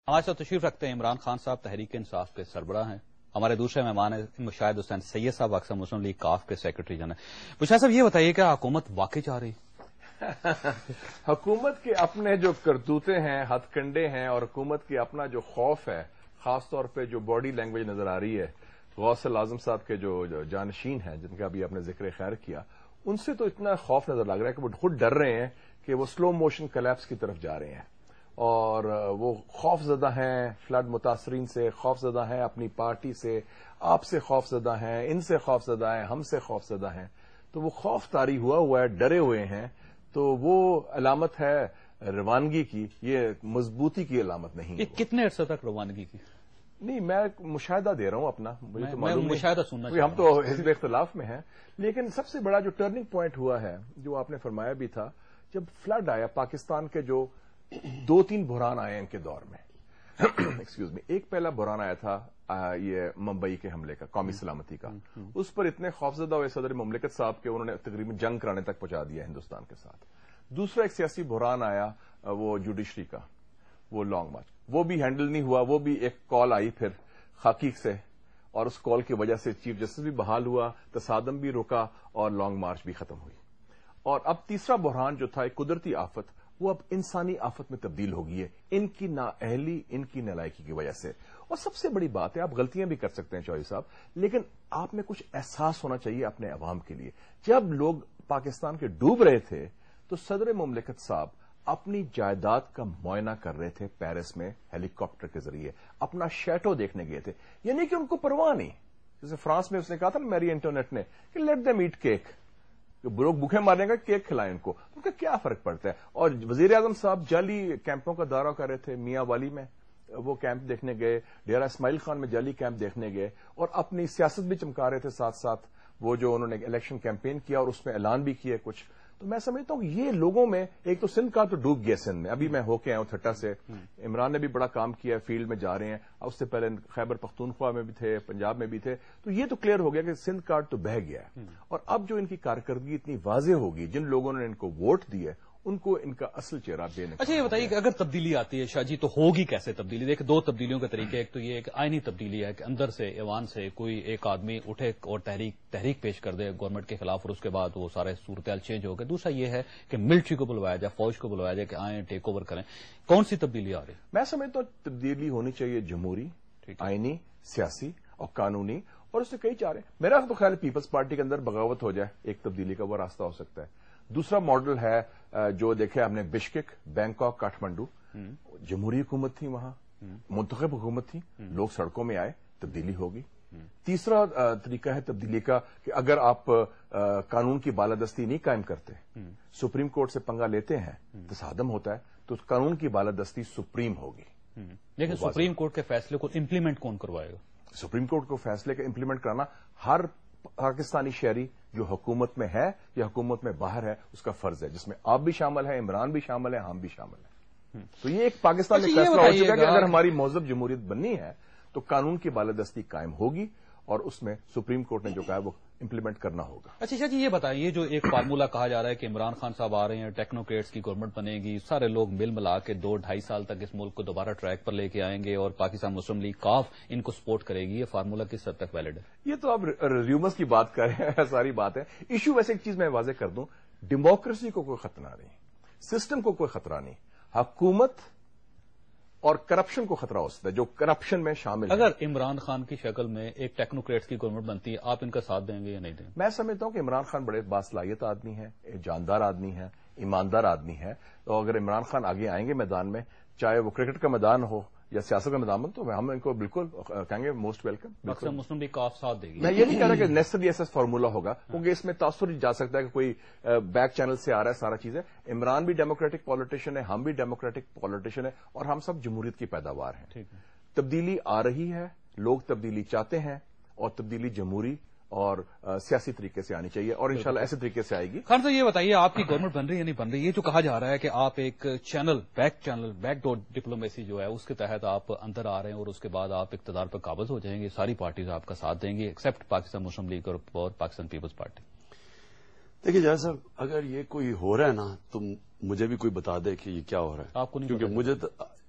ہمارے ساتھ تشریف رکھتے ہیں عمران خان صاحب، تحریک انصاف کے سربراہ ہیں. ہمارے دوسرے مہمان ہیں مشاہد حسین سید صاحب، پاکستان مسلم لیگ کاف کے سیکرٹری جنرل. مشاہد صاحب، یہ بتائیے کہ حکومت واقعی چاہ رہی؟ حکومت کے اپنے جو کرتوتے ہیں، ہتھ کنڈے ہیں، اور حکومت کے اپنا جو خوف ہے، خاص طور پہ جو باڈی لینگویج نظر آ رہی ہے، غوث الاعظم صاحب کے جو جانشین ہیں جن کا بھی آپ نے ذکر خیر کیا، ان سے تو اتنا خوف نظر لگ رہا ہے کہ وہ خود ڈر رہے ہیں کہ وہ سلو موشن کلیپس کی طرف جا رہے ہیں، اور وہ خوف زدہ ہیں فلڈ متاثرین سے، خوف زدہ ہیں اپنی پارٹی سے، آپ سے خوف زدہ ہیں، ان سے خوف زدہ ہیں، ہم سے خوف زدہ ہیں. تو وہ خوف طاری ہوا ہے، ڈرے ہوئے ہیں. تو وہ علامت ہے روانگی کی، یہ مضبوطی کی علامت نہیں. یہ کتنے عرصے تک روانگی کی؟ نہیں، میں مشاہدہ دے رہا ہوں اپنا، مجھے تو معلوم مشاہدہ سننا نہیں، ہم تو حزب اختلاف میں ہیں. لیکن سب سے بڑا جو ٹرننگ پوائنٹ ہوا ہے، جو آپ نے فرمایا بھی تھا، جب فلڈ آیا پاکستان کے، جو 2-3 بحران آئے ان کے دور میں. ایکسکیوز می، ایک پہلا بحران آیا تھا یہ ممبئی کے حملے کا، قومی سلامتی کا. اس پر اتنے خوفزدہ ہوئے صدر مملکت صاحب کے، انہوں نے تقریباً جنگ کرانے تک پہنچا دیا ہندوستان کے ساتھ. دوسرا ایک سیاسی بحران آیا وہ جوڈیشری کا، وہ لانگ مارچ، وہ بھی ہینڈل نہیں ہوا. وہ بھی ایک کال آئی پھر خاکی سے، اور اس کال کی وجہ سے چیف جسٹس بھی بحال ہوا، تصادم بھی رکا، اور لانگ مارچ بھی ختم ہوئی. اور اب تیسرا بحران جو تھا، ایک قدرتی آفت، وہ اب انسانی آفت میں تبدیل ہو گئی ہے، ان کی نااہلی، ان کی نالائکی کی وجہ سے. اور سب سے بڑی بات ہے، آپ غلطیاں بھی کر سکتے ہیں چوہدری صاحب، لیکن آپ میں کچھ احساس ہونا چاہیے اپنے عوام کے لیے. جب لوگ پاکستان کے ڈوب رہے تھے تو صدر مملکت صاحب اپنی جائیداد کا معائنہ کر رہے تھے پیرس میں ہیلی کاپٹر کے ذریعے، اپنا شیٹو دیکھنے گئے تھے. یعنی کہ ان کو پرواہ نہیں. جیسے فرانس میں اس نے کہا تھا میری انٹرنیٹ نے کہ لیٹ دیم ایٹ کیک، لوگ بھوکے مارنے کا کیک کھلائیں ان کو، ان کا کیا فرق پڑتا ہے. اور وزیر اعظم صاحب جعلی کیمپوں کا دورہ کر رہے تھے، میاں والی میں وہ کیمپ دیکھنے گئے، ڈیرہ اسماعیل خان میں جعلی کیمپ دیکھنے گئے، اور اپنی سیاست بھی چمکا رہے تھے ساتھ ساتھ. وہ جو انہوں نے الیکشن کیمپین کیا اور اس میں اعلان بھی کیے کچھ. تو میں سمجھتا ہوں یہ لوگوں میں، ایک تو سندھ کا تو ڈوب گیا سندھ میں، ابھی میں ہو کے آیا ہوں تھٹا سے. عمران نے بھی بڑا کام کیا، فیلڈ میں جا رہے ہیں. اس سے پہلے خیبر پختونخوا میں بھی تھے، پنجاب میں بھی تھے. تو یہ تو کلیئر ہو گیا کہ سندھ کارڈ تو بہہ گیا ہے. اور اب جو ان کی کارکردگی اتنی واضح ہوگی، جن لوگوں نے ان کو ووٹ دیے ان کو ان کا اصل چہرہ دینے. اچھا، یہ بتائیے کہ اگر تبدیلی آتی ہے شاہ جی، تو ہوگی کیسے تبدیلی؟ دیکھیں، 2 تبدیلیوں کے طریقے، ایک تو یہ ایک آئینی تبدیلی ہے کہ اندر سے ایوان سے کوئی ایک آدمی اٹھے اور تحریک پیش کر دے گورنمنٹ کے خلاف، اور اس کے بعد وہ سارے صورتحال چینج ہو گئے. دوسرا یہ ہے کہ ملٹری کو بلوایا جائے، فوج کو بلوایا جائے کہ آئیں ٹیک اوور کریں. کون سی تبدیلی آ رہی ہے؟ میں سمجھتا ہوں تبدیلی ہونی چاہیے جمہوری، آئینی، سیاسی اور قانونی، اور اس سے کئی چارے. میرا تو خیال ہے پیپلز پارٹی کے اندر بغاوت ہو جائے، ایک تبدیلی کا وہ راستہ ہو سکتا ہے. دوسرا ماڈل ہے جو دیکھے ہم نے بشکک، بینکاک، کاٹھمنڈو، جمہوری حکومت تھی، وہاں منتخب حکومت تھی، لوگ سڑکوں میں آئے، تبدیلی ہوگی. تیسرا طریقہ ہے تبدیلی کا کہ اگر آپ قانون کی بالادستی نہیں قائم کرتے، سپریم کورٹ سے پنگا لیتے ہیں، تصادم ہوتا ہے، تو قانون کی بالادستی سپریم ہوگی. لیکن سپریم کورٹ کے فیصلے کو امپلیمنٹ کون کروائے گا؟ سپریم کورٹ کو فیصلے کا امپلیمنٹ کرانا ہر پاکستانی شہری جو حکومت میں ہے یا حکومت میں باہر ہے، اس کا فرض ہے، جس میں آپ بھی شامل ہیں، عمران بھی شامل ہیں، ہم بھی شامل ہیں. تو یہ ایک پاکستان میں فیصلہ ہو چکا ہے کہ اگر ہماری مہذب جمہوریت بننی ہے تو قانون کی بالادستی قائم ہوگی، اور اس میں سپریم کورٹ نے جو کہا ہے وہ امپلیمنٹ کرنا ہوگا. اچھا شاہ جی، یہ بتائیے، جو ایک فارمولا کہا جا رہا ہے کہ عمران خان صاحب آ رہے ہیں، ٹیکنوکریٹس کی گورنمنٹ بنے گی، سارے لوگ مل ملا کے 2-2.5 سال تک اس ملک کو دوبارہ ٹریک پر لے کے آئیں گے، اور پاکستان مسلم لیگ کاف ان کو سپورٹ کرے گی، یہ فارمولا کس حد تک ویلڈ ہے؟ یہ تو آپ ریومرز کی بات کر رہے ہیں، ساری بات ہے. ایشو ویسے ایک چیز میں واضح کر دوں، ڈیموکریسی کو کوئی خطرہ نہیں، سسٹم کو کوئی خطرہ نہیں، حکومت اور کرپشن کو خطرہ ہو سکتا ہے جو کرپشن میں شامل ہے. اگر عمران خان کی شکل میں ایک ٹیکنوکریٹس کی گورنمنٹ بنتی ہے، آپ ان کا ساتھ دیں گے یا نہیں دیں گے؟ میں سمجھتا ہوں کہ عمران خان بڑے باصلاحیت آدمی ہیں، جاندار آدمی ہیں، ایماندار آدمی ہیں. تو اگر عمران خان آگے آئیں گے میدان میں، چاہے وہ کرکٹ کا میدان ہو یا سیاست کا میدان ہو، تو ہم ان کو بالکل کہیں گے موسٹ ویلکم. پاکستان مسلم لیگ کاف ساتھ دے گی. میں یہ نہیں کہہ رہا کہ نیسسری ایسا فارمولا ہوگا، کیونکہ اس میں تاثر جا سکتا ہے کہ کوئی بیک چینل سے آ رہا ہے سارا چیزیں. عمران بھی ڈیموکریٹک پالیٹیشین ہے، ہم بھی ڈیموکریٹک پالیٹیشین ہے، اور ہم سب جمہوریت کی پیداوار ہیں. تبدیلی آ رہی ہے، لوگ تبدیلی چاہتے ہیں، اور تبدیلی جمہوری اور سیاسی طریقے سے آنی چاہیے، اور انشاءاللہ ایسے طریقے سے آئے گی. خان صاحب، یہ بتائیے، آپ کی گورنمنٹ بن رہی ہے یا نہیں بن رہی؟ یہ جو کہا جا رہا ہے کہ آپ ایک بیک ڈور ڈپلومیسی جو ہے اس کے تحت آپ اندر آ رہے ہیں، اور اس کے بعد آپ اقتدار پر قابض ہو جائیں گے، ساری پارٹیز آپ کا ساتھ دیں گی ایکسپٹ پاکستان مسلم لیگ اور پاکستان پیپلز پارٹی. دیکھیے جائے صاحب، اگر یہ کوئی ہو رہا ہے نا تو مجھے بھی کوئی بتا دے کہ یہ کیا ہو رہا ہے. آپ کو نہیں کیونکہ مجھے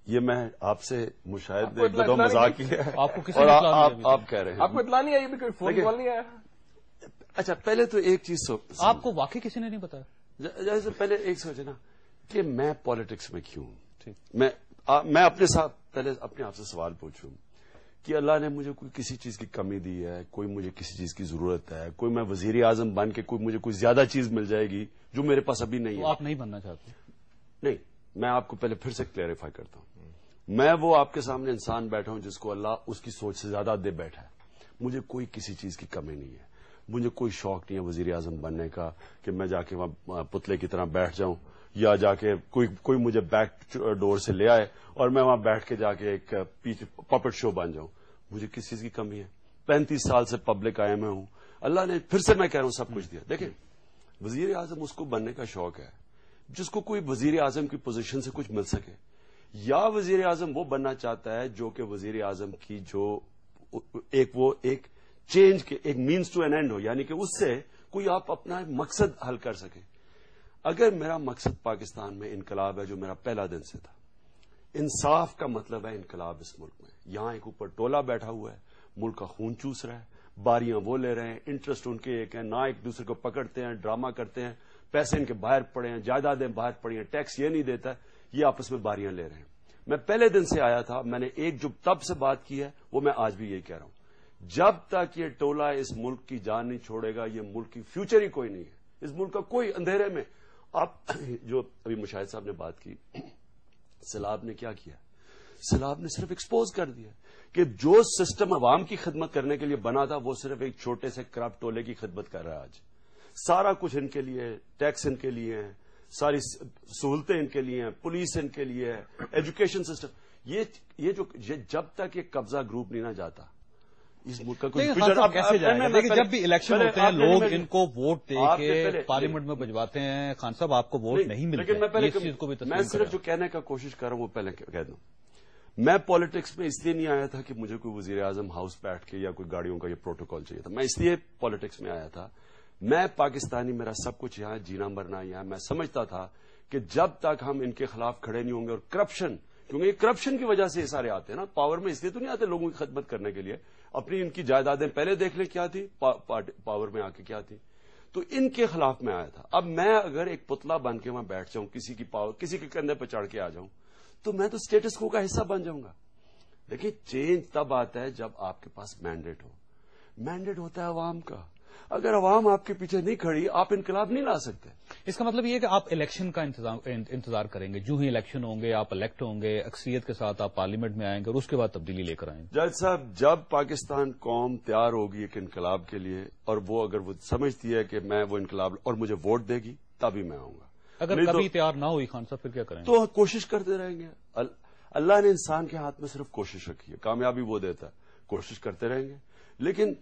یہ میں آپ سے مشاہد آپ کو ایک دو اطلاع مذاق نہیں کیا ہے آپ کو کسی اور نے اطلاع نہیں دی آپ کہہ رہے ہیں آپ کو اطلاع نہیں آئی؟ بھی کوئی فون کال نہیں آیا؟ اچھا پہلے تو ایک چیز آپ کو واقعی کسی نے نہیں بتایا؟ جیسے پہلے ایک سوچے نا کہ میں پالیٹکس میں کیوں ہوں. ٹھیک. میں اپنے ساتھ پہلے اپنے آپ سے سوال پوچھوں کہ اللہ نے مجھے کوئی کسی چیز کی کمی دی ہے, کوئی مجھے کسی چیز کی ضرورت ہے, کوئی میں وزیر اعظم بن کے مجھے کوئی زیادہ چیز مل جائے گی جو میرے پاس ابھی نہیں ہے. آپ نہیں بننا چاہتے؟ نہیں, میں آپ کو پہلے پھر سے کلیریفائی کرتا ہوں. میں وہ آپ کے سامنے انسان بیٹھا ہوں جس کو اللہ اس کی سوچ سے زیادہ دے بیٹھا ہے. مجھے کوئی کسی چیز کی کمی نہیں ہے. مجھے کوئی شوق نہیں ہے وزیر اعظم بننے کا کہ میں جا کے وہاں پتلے کی طرح بیٹھ جاؤں یا جا کے کوئی مجھے بیک ڈور سے لے آئے اور میں وہاں بیٹھ کے جا کے ایک پپٹ شو بن جاؤں. مجھے کس چیز کی کمی ہے؟ 35 سال سے پبلک آیا میں ہوں. اللہ نے پھر سے میں کہہ رہا ہوں سب کچھ دیا. دیکھیں, وزیر اعظم اس کو بننے کا شوق ہے جس کو کوئی وزیر اعظم کی پوزیشن سے کچھ مل سکے, یا وزیر اعظم وہ بننا چاہتا ہے جو کہ وزیر اعظم کی جو ایک چینج کے ایک مینز ٹو این اینڈ ہو, یعنی کہ اس سے کوئی آپ اپنا مقصد حل کر سکے. اگر میرا مقصد پاکستان میں انقلاب ہے جو میرا پہلا دن سے تھا, انصاف کا مطلب ہے انقلاب اس ملک میں. یہاں ایک اوپر ٹولہ بیٹھا ہوا ہے, ملک کا خون چوس رہا ہے, باریاں وہ لے رہے ہیں, انٹرسٹ ان کے ایک ہیں, نہ ایک دوسرے کو پکڑتے ہیں, ڈرامہ کرتے ہیں, پیسے ان کے باہر پڑے ہیں, جائیدادیں باہر پڑی ہیں, ٹیکس یہ نہیں دیتا ہے, یہ آپس میں باریاں لے رہے ہیں. میں پہلے دن سے آیا تھا, میں نے ایک جو تب سے بات کی ہے وہ میں آج بھی یہی کہہ رہا ہوں, جب تک یہ ٹولہ اس ملک کی جان نہیں چھوڑے گا یہ ملک کی فیوچر ہی کوئی نہیں ہے. اس ملک کا کوئی اندھیرے میں آپ جو ابھی مشاہد صاحب نے بات کی, سیلاب نے کیا کیا؟ سیلاب نے صرف ایکسپوز کر دیا کہ جو سسٹم عوام کی خدمت کرنے کے لیے بنا تھا وہ صرف ایک چھوٹے سے کرپٹ ٹولے کی خدمت کر رہا ہے. آج سارا کچھ ان کے لیے, ٹیکس ان کے لیے ہیں, ساری سہولتیں ان کے لیے ہیں, پولیس ان کے لیے ہے, ایجوکیشن سسٹم. یہ جب تک یہ قبضہ گروپ نہیں نہ جاتا اس ملک کا کوئی کیسے جائے گا؟ دیکھیں, جب بھی الیکشن ہوتے ہیں لوگ ان کو ووٹ دے کے پارلیمنٹ میں بھجواتے ہیں. خان صاحب, آپ کو ووٹ نہیں ملتے. میں صرف جو کہنے کا کوشش کر رہا ہوں وہ پہلے کہہ دوں, میں پالیٹکس میں اس لیے نہیں آیا تھا کہ مجھے کوئی وزیر اعظم ہاؤس بیٹھ کے یا کوئی گاڑیوں کا یہ پروٹوکال چاہیے تھا. میں اس لیے پالیٹکس میں آیا تھا, میں پاکستانی, میرا سب کچھ یہاں, جینا مرنا یہاں. میں سمجھتا تھا کہ جب تک ہم ان کے خلاف کھڑے نہیں ہوں گے, اور کرپشن, کیونکہ یہ کرپشن کی وجہ سے یہ سارے آتے ہیں نا پاور میں, اس لیے تو نہیں آتے لوگوں کی خدمت کرنے کے لیے. اپنی ان کی جائیدادیں پہلے دیکھ لیں کیا تھی, پاور میں آ کے کیا تھی. تو ان کے خلاف میں آیا تھا. اب میں اگر ایک پتلا بن کے وہاں بیٹھ جاؤں, کسی کی پاور, کسی کے کندھے پہ چڑھ کے آ جاؤں, تو میں تو اسٹیٹس کو کا حصہ بن جاؤں گا. دیکھیے, چینج تب آتا ہے جب آپ کے پاس مینڈیٹ ہو. مینڈیٹ ہوتا ہے عوام کا. اگر عوام آپ کے پیچھے نہیں کھڑی, آپ انقلاب نہیں لا سکتے. اس کا مطلب یہ ہے کہ آپ الیکشن کا انتظار کریں گے. جو ہی الیکشن ہوں گے آپ الیکٹ ہوں گے, اکثریت کے ساتھ آپ پارلیمنٹ میں آئیں گے اور اس کے بعد تبدیلی لے کر آئیں گے. جج صاحب, جب پاکستان قوم تیار ہوگی ایک انقلاب کے لیے, اور وہ اگر وہ سمجھتی ہے کہ میں وہ انقلاب اور مجھے ووٹ دے گی, تبھی میں آؤں گا. اگر کبھی تیار نہ ہوئی خان صاحب, پھر کیا کریں گے؟ تو کوشش کرتے رہیں گے. اللہ نے انسان کے ہاتھ میں صرف کوشش رکھی ہے, کامیابی وہ دیتا ہے. کوشش کرتے رہیں گے. لیکن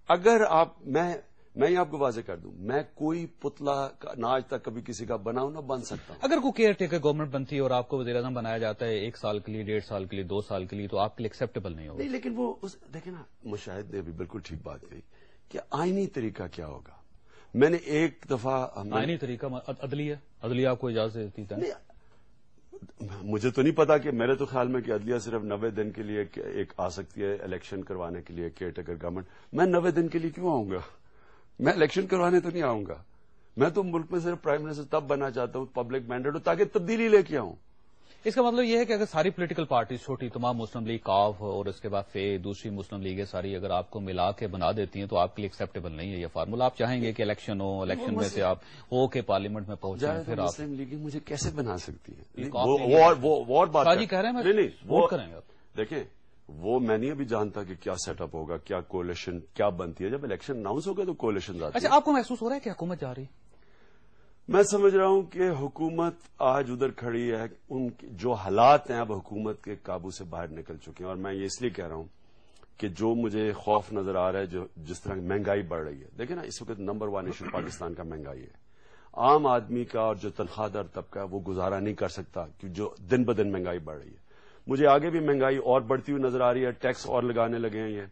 اگر میں یہ آپ کو واضح کر دوں, میں کوئی پتلا نہ آج تک کبھی کسی کا بناؤں نہ بن سکتا ہوں. اگر کوئی کیئر ٹیکر گورنمنٹ بنتی ہے اور آپ کو وزیر اعظم بنایا جاتا ہے 1 سال کے لیے, 1.5 سال کے لیے, 2 سال کے لیے, تو آپ کے لیے ایکسیپٹیبل نہیں ہوگا. نہیں, لیکن وہ دیکھیں نا, مشاہد نے ابھی بالکل ٹھیک بات کہی کہ آئینی طریقہ کیا ہوگا. میں نے ایک دفعہ آئینی طریقہ عدلیہ آپ کو اجازت دیتی ہے؟ مجھے تو نہیں پتا, کہ میرے تو خیال میں کہ عدلیہ صرف 90 دن کے لیے ایک آ سکتی ہے الیکشن کروانے کے لیے, کیئر ٹیکر گورنمنٹ. میں 90 دن کے لیے کیوں آؤں گا؟ میں الیکشن کروانے تو نہیں آؤں گا. میں تو ملک میں صرف پرائم منسٹر تب بننا چاہتا ہوں پبلک مینڈیٹ ہو, تاکہ تبدیلی لے کے آؤں. اس کا مطلب یہ ہے کہ اگر ساری پولیٹیکل پارٹیز, چھوٹی تمام, مسلم لیگ, کاف اور اس کے بعد فے, دوسری مسلم لیگیں ساری, اگر آپ کو ملا کے بنا دیتی ہیں تو آپ کے لیے ایکسیپٹیبل نہیں ہے یہ فارمولا. آپ چاہیں گے کہ الیکشن ہو, الیکشن میں سے آپ ہو کے پارلیمنٹ میں پہنچیں, پھر آپ مسلم لیگ مجھے کیسے بنا سکتی ہے؟ وہ اور بات جی کہہ رہے ہیں, نہیں ووٹ کریں گے. دیکھیں, وہ میں نہیں ابھی جانتا کہ کیا سیٹ اپ ہوگا, کیا کولیشن کیا بنتی ہے. جب الیکشن اناؤنس ہوگا تو کولیشن آتی ہے. اچھا, آپ کو محسوس ہو رہا ہے کہ حکومت جا رہی؟ میں سمجھ رہا ہوں کہ حکومت آج ادھر کھڑی ہے, ان جو حالات ہیں اب حکومت کے قابو سے باہر نکل چکے ہیں. اور میں یہ اس لیے کہہ رہا ہوں کہ جو مجھے خوف نظر آ رہا ہے, جس طرح مہنگائی بڑھ رہی ہے. دیکھیں نا, اس وقت نمبر 1 ایشو پاکستان کا مہنگائی ہے. عام آدمی کا اور جو تنخواہ دار طبقہ ہے وہ گزارا نہیں کر سکتا, کہ جو دن بدن مہنگائی بڑھ رہی ہے. مجھے آگے بھی مہنگائی اور بڑھتی ہوئی نظر آ رہی ہے. ٹیکس اور لگانے لگے ہیں,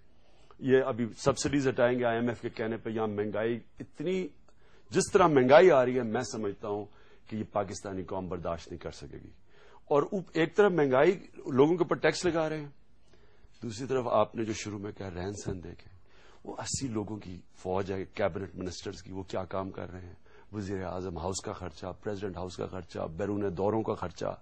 یہ ابھی سبسڈیز ہٹائیں گے IMF کے کہنے پہ. یہاں مہنگائی اتنی, جس طرح مہنگائی آ رہی ہے, میں سمجھتا ہوں کہ یہ پاکستانی قوم برداشت نہیں کر سکے گی. اور ایک طرف مہنگائی لوگوں کے اوپر ٹیکس لگا رہے ہیں, دوسری طرف آپ نے جو شروع میں کہا رہن سہن دیکھیں, وہ 80 لوگوں کی فوج ہے کیبنٹ منسٹرز کی, وہ کیا کام کر رہے ہیں. وزیر اعظم ہاؤس کا خرچہ, پریزیڈنٹ ہاؤس کا خرچہ, بیرون دوروں کا خرچہ,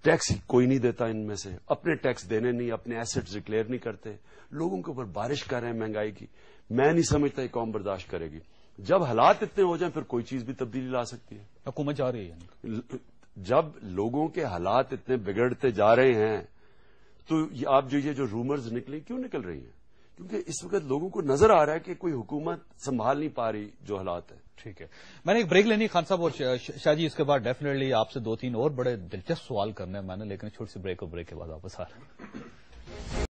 ٹیکس کوئی نہیں دیتا ان میں سے, اپنے ٹیکس دینے نہیں, اپنے ایسٹس ڈکلیئر نہیں کرتے, لوگوں کے اوپر بارش کر رہے ہیں مہنگائی کی. میں نہیں سمجھتا یہ قوم برداشت کرے گی. جب حالات اتنے ہو جائیں پھر کوئی چیز بھی تبدیلی لا سکتی ہے. حکومت جا رہی ہے جب لوگوں کے حالات اتنے بگڑتے جا رہے ہیں تو آپ جو یہ جو رومرز نکلیں کیوں نکل رہی ہیں؟ کیونکہ اس وقت لوگوں کو نظر آ رہا ہے کہ کوئی حکومت سنبھال نہیں پا رہی جو حالات ہیں. ٹھیک ہے, میں نے ایک بریک لینی خان صاحب اور شاہ جی, اس کے بعد ڈیفینیٹلی آپ سے 2-3 اور بڑے دلچسپ سوال کرنے ہیں میں نے, لیکن چھوٹی سی بریک اور بریک کے بعد واپس آ رہے ہیں.